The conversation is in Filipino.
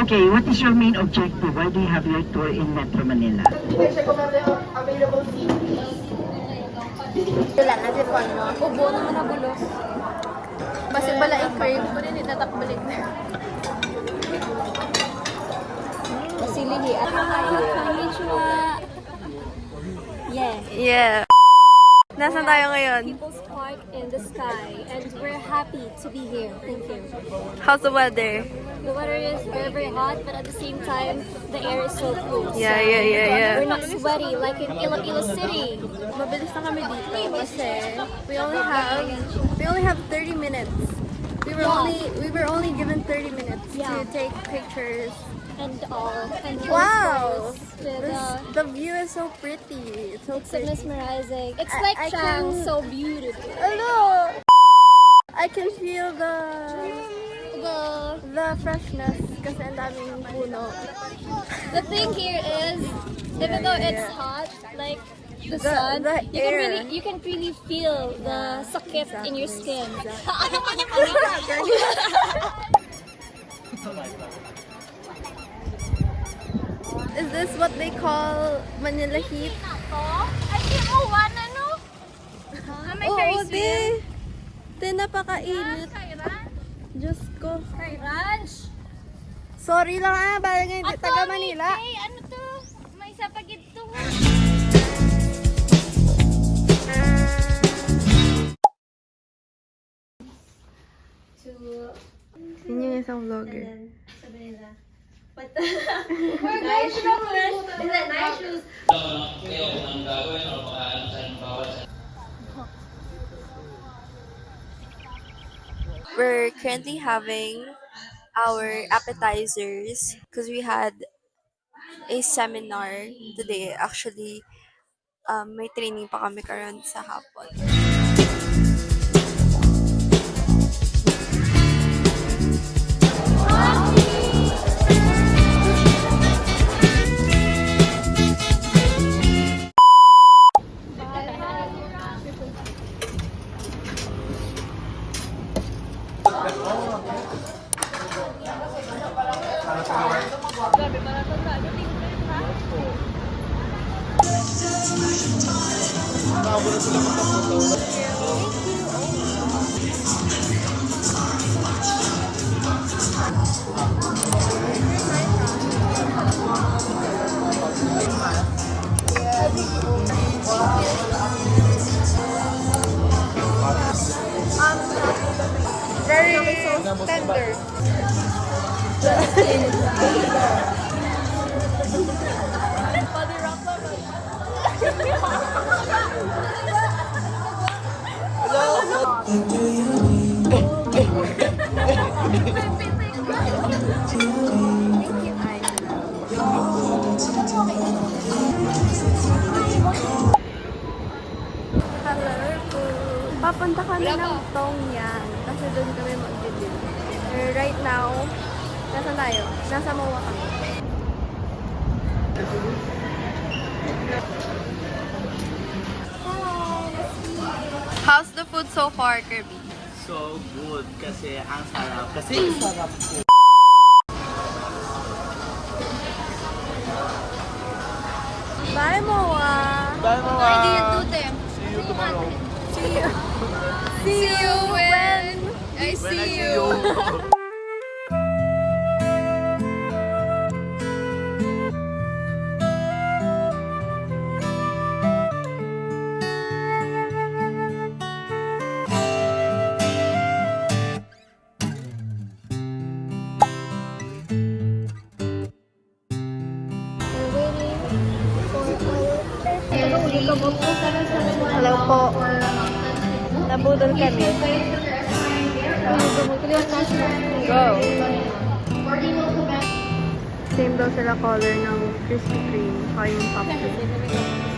Okay, what is your main objective? Why do you have your tour in Metro Manila? Available seats. Wala na si Paul, no? Ubo naman na bulos. Basta bala i-crave ko din itatakbalik na. Masilihi. Konnichiwa. Yeah. Yeah. Nasaan tayo ngayon? People's Park in the sky, and we're happy to be here. Thank you. How's the weather? The weather is very, very hot, but at the same time, the air is so cool. Yeah, So, yeah. We're not sweaty like in Iloilo City. Mabilis na kami dito kasi we only have 30 minutes. We were only given 30 minutes to take pictures. And all. And Wow! with, The view is so pretty. It's so it's pretty. mesmerizing. It's I- like I Chang, can- so beautiful. Hello! I can feel the freshness kasi ang daming puno. The thing here is, even though it's hot, like the The- sun, the air. you can really feel the sakit in your skin. Is this what they call Manila heat? Ay, di mo, ano? Oo, di. Di, napakainit. Diyos ko. Kay Ranch. Sorry lang bagay hindi taga Manila. Hey, ano to? May isa pa gito. Yun yung isang vlogger. We're going to Is it nice shoes? We're currently having our appetizers because we had a seminar today. Actually, may training pa kami karon sa hapon. Very tender. Papunta kami ng Tongyang kasi doon kami mag-dinner. Right now, nasa tayo? Nasa Moa kami. How's the food so far, Kirby? So good kasi ang sarap. Kasi sarap po. Bye, Moa! Bye, Mama! them. See you tomorrow. See you when I When I see you. Hello po. Nabudol kami. Go. Same daw sila color ng Krispy Kreme. Saka yung popcorn.